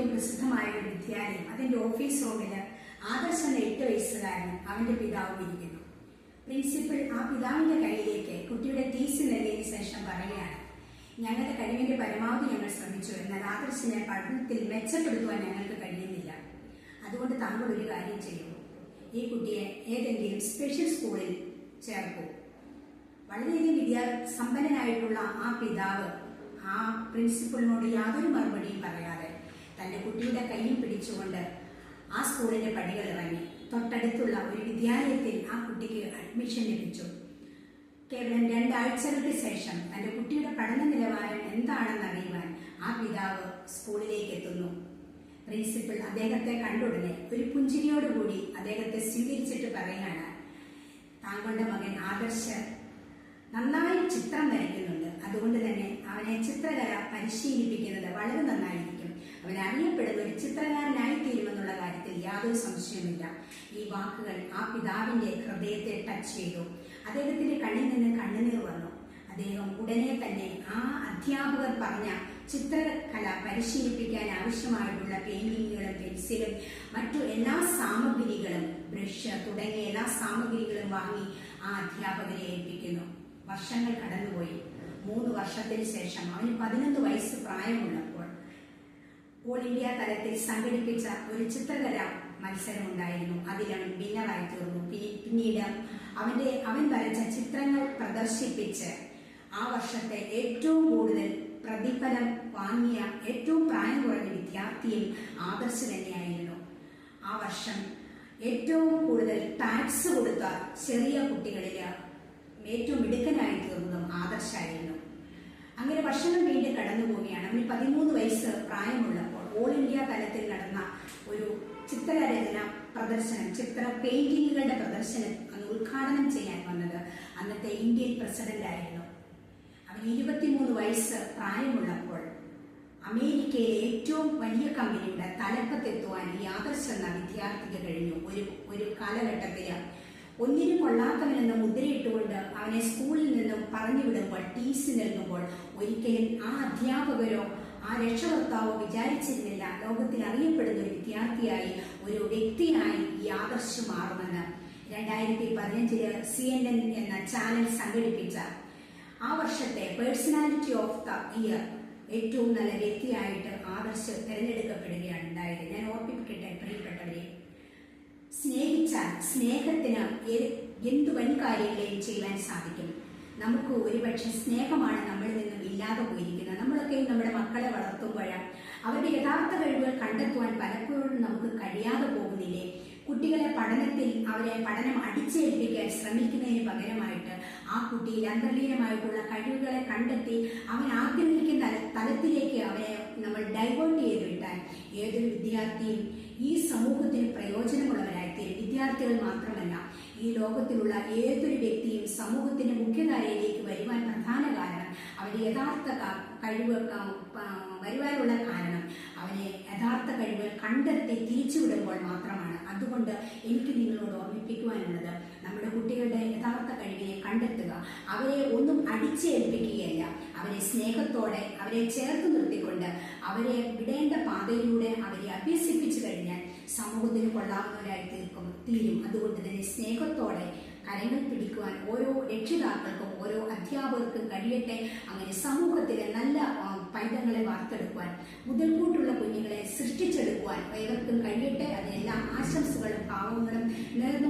ഏറ്റവും പ്രസിദ്ധമായ ഒരു വിദ്യാലയം, അതിന്റെ ഓഫീസ് റൂമിൽ ആദർശ് എന്ന 8 വയസ്സുകാരനും അവന്റെ പിതാവും ഇരിക്കുന്നു. പ്രിൻസിപ്പൽ ആ പിതാവിന്റെ കയ്യിലേക്ക് കുട്ടിയുടെ തീസ് നൽകിയതിനു ശേഷം പറയുകയാണ്, ഞങ്ങളുടെ കഴിവിന്റെ പരമാവധി ഞങ്ങൾ ശ്രമിച്ചു, എന്നാൽ ആദർശിനെ പഠനത്തിൽ മെച്ചപ്പെടുത്തുവാൻ ഞങ്ങൾക്ക് കഴിയുന്നില്ല. അതുകൊണ്ട് താങ്കൾ ഒരു കാര്യം ചെയ്യൂ, ഈ കുട്ടിയെ ഏതെങ്കിലും സ്പെഷ്യൽ സ്കൂളിൽ ചേർക്കൂ. വളരെയധികം സമ്പന്നനായിട്ടുള്ള ആ പിതാവ് ആ പ്രിൻസിപ്പലിനോട് യാതൊരു മറുപടിയും പറയാതെ തന്റെ കുട്ടിയുടെ കൈയും പിടിച്ചുകൊണ്ട് ആ സ്കൂളിന്റെ പടികൾ ഇറങ്ങി തൊട്ടടുത്തുള്ള ഒരു വിദ്യാലയത്തിൽ ആ കുട്ടിക്ക് അഡ്മിഷൻ ലഭിച്ചു. കേവലം 2 ആഴ്ചകൾക്ക് ശേഷം തന്റെ കുട്ടിയുടെ പഠന നിലവാരം എന്താണെന്ന് അറിയുവാൻ ആ പിതാവ് സ്കൂളിലേക്ക് എത്തുന്നു. പ്രിൻസിപ്പൽ അദ്ദേഹത്തെ കണ്ടുടനെ ഒരു പുഞ്ചിരിയോടുകൂടി അദ്ദേഹത്തെ സ്വീകരിച്ചിട്ട് പറയുകയാണ്, താങ്കളുടെ മകൻ ആദർശ് നന്നായി ചിത്രം വരയ്ക്കുന്നുണ്ട്, അതുകൊണ്ട് തന്നെ അവനെ ചിത്രകല പരിശീലിപ്പിക്കുന്നത് വളരെ നന്നായിരിക്കും. അവൻ അറിയപ്പെടുന്ന ഒരു ചിത്രകാരനായി തീരുമെന്നുള്ള കാര്യത്തിൽ യാതൊരു സംശയമില്ല. ഈ വാക്കുകൾ ആ പിതാവിന്റെ ഹൃദയത്തെ ടച്ച് ചെയ്തു. അദ്ദേഹത്തിന്റെ കണ്ണിൽ നിന്ന് കണ്ണുനീർ വന്നു. അദ്ദേഹം ഉടനെ തന്നെ ആ അധ്യാപകർ പറഞ്ഞ ചിത്രകല പരിശീലിപ്പിക്കാൻ ആവശ്യമായിട്ടുള്ള പെയിന്റിങ്ങുകളും പെൻസിലും മറ്റു എല്ലാ സാമഗ്രികളും, ബ്രഷ് തുടങ്ങിയ എല്ലാ സാമഗ്രികളും വാങ്ങി ആ അധ്യാപകരെ ഏൽപ്പിക്കുന്നു. വർഷങ്ങൾ കടന്നുപോയി. 3 വർഷത്തിന് ശേഷം അവന് 11 വയസ്സ് പ്രായമുള്ളപ്പോൾ ഓൾ ഇന്ത്യ തലത്തിൽ സംഘടിപ്പിച്ച ഒരു ചിത്രകല മത്സരം ഉണ്ടായിരുന്നു. അതിൽ അവൻ വിന്നറായി തീർന്നു. പിന്നീട് അവൻ വരച്ച ചിത്രങ്ങൾ പ്രദർശിപ്പിച്ച് ആ വർഷത്തെ ഏറ്റവും കൂടുതൽ പ്രതിഫലം വാങ്ങിയ ഏറ്റവും പ്രായം കുറഞ്ഞ വിദ്യാർത്ഥിയും ആദർശ് തന്നെയായിരുന്നു. ആ വർഷം ഏറ്റവും കൂടുതൽ ടാക്സ് കൊടുത്ത ചെറിയ കുട്ടികളില് ഏറ്റവും മിടുക്കനായി തീർന്നതും ആദർശായിരുന്നു. അങ്ങനെ വർഷങ്ങൾ വീണ്ടും കടന്നു പോവുകയാണ്. അവന് 13 വയസ്സ് പ്രായമുള്ളപ്പോൾ ഓൾ ഇന്ത്യ തലത്തിൽ നടന്ന ഒരു ചിത്രരചന പ്രദർശനം, ചിത്ര പെയിന്റിങ്ങുകളുടെ പ്രദർശനം അന്ന് ഉദ്ഘാടനം ചെയ്യാൻ വന്നത് അന്നത്തെ ഇന്ത്യൻ പ്രസിഡന്റ് ആയിരുന്നു. അവന് 23 വയസ്സ് പ്രായമുള്ളപ്പോൾ അമേരിക്കയിലെ ഏറ്റവും വലിയ കമ്പനിയുടെ തലപ്പത്തെത്തുവാൻ ഈ ആദർശ് എന്ന വിദ്യാർത്ഥിക്ക് കഴിഞ്ഞു. ഒരു കാലഘട്ടത്തില് ഒന്നിനും കൊള്ളാത്തവനെന്ന് മുദ്രയിട്ടുകൊണ്ട് അവനെ സ്കൂളിൽ നിന്നും പറഞ്ഞു വിടുമ്പോൾ, ടീസ് നൽകുമ്പോൾ ഒരിക്കലും ആ അധ്യാപകരോ ആ രക്ഷകർത്താവോ വിചാരിച്ചിരുന്നില്ല ലോകത്തിൽ അറിയപ്പെടുന്ന ഒരു വിദ്യാർത്ഥിയായി, ഒരു വ്യക്തിയായി ഈ ആദർശ് മാറുമെന്ന്. 2015 CNN എന്ന ചാനൽ സംഘടിപ്പിച്ച ആ വർഷത്തെ പേഴ്സണാലിറ്റി ഓഫ് ദ ഇയർ ഏറ്റവും നല്ല വ്യക്തിയായിട്ട് ആദർശ് തിരഞ്ഞെടുക്കപ്പെടുകയാണ് ഉണ്ടായത്. ഞാൻ ഓർമ്മിപ്പിക്കട്ടെ പ്രിയപ്പെട്ടവരെ, സ്നേഹിച്ചാൽ സ്നേഹത്തിന് എന്തു വൻകാര്യങ്ങളെയും ചെയ്യാൻ സാധിക്കും. നമുക്ക് ഒരുപക്ഷെ സ്നേഹമാണ് നമ്മളിൽ നിന്നും ഇല്ലാതെ പോയിരിക്കുന്നത്. നമ്മളൊക്കെയും നമ്മുടെ മക്കളെ വളർത്തുമ്പോഴാണ് അവരുടെ യഥാർത്ഥ കഴിവുകൾ കണ്ടെത്തുവാൻ പലപ്പോഴും നമുക്ക് കഴിയാതെ പോകുന്നില്ലേ? കുട്ടികളെ പഠനത്തിൽ അവരെ പഠനം അടിച്ചേൽപ്പിക്കാൻ ശ്രമിക്കുന്നതിന് പകരമായിട്ട് ആ കുട്ടിയിൽ അന്തർലീനമായിട്ടുള്ള കഴിവുകളെ കണ്ടെത്തി അവൻ ആഗ്രഹിക്കുന്ന തലത്തിലേക്ക് അവരെ നമ്മൾ ഡൈവേർട്ട് ചെയ്ത് വിട്ടാൽ ഏതൊരു വിദ്യാർത്ഥിയും ഈ സമൂഹത്തിന് പ്രയോജനമുള്ളവരായിത്തീരും. വിദ്യാർത്ഥികൾ മാത്രമല്ല, ഈ ലോകത്തിലുള്ള ഏതൊരു വ്യക്തിയും സമൂഹത്തിന്റെ മുഖ്യധാരയിലേക്ക് വരുവാൻ പ്രധാന കാരണം അവന്റെ യഥാർത്ഥ കഴിവ് വരുവാനുള്ള കാരണം അവനെ യഥാർത്ഥ കഴിവുകൾ കണ്ടെത്തി തിരിച്ചുവിടുമ്പോൾ മാത്രമാണ്. അതുകൊണ്ട് എനിക്ക് നിങ്ങളോട് ഓർമ്മിപ്പിക്കുവാനുള്ളത്, നമ്മുടെ കുട്ടികളുടെ യഥാർത്ഥ കഴിവിനെ കണ്ടെത്തുക. അവരെ ഒന്നും അടിച്ചേൽപ്പിക്കുകയല്ല, അവരെ സ്നേഹത്തോടെ അവരെ ചേർത്ത് നിർത്തിക്കൊണ്ട് അവരെ വിടേണ്ട പാതയിലൂടെ അവരെ അഭ്യസിപ്പിച്ചു കഴിഞ്ഞാൽ സമൂഹത്തിന് കൊള്ളാവുന്നവരായി തീരും. അതുകൊണ്ട് തന്നെ സ്നേഹത്തോടെ കരങ്ങൾ പിടിക്കുവാൻ ഓരോ രക്ഷിതാക്കൾക്കും ഓരോ അധ്യാപകർക്കും കഴിയട്ടെ. അങ്ങനെ സമൂഹത്തിലെ നല്ല പൈതങ്ങളെ വാർത്തെടുക്കുവാൻ, മുതൽക്കൂട്ടുള്ള കുഞ്ഞുങ്ങളെ സൃഷ്ടിച്ചെടുക്കുവാൻ ഏവർക്കും കഴിയട്ടെ. അതിനെല്ലാം ആശംസകളും ഭാവങ്ങളും നേർന്നു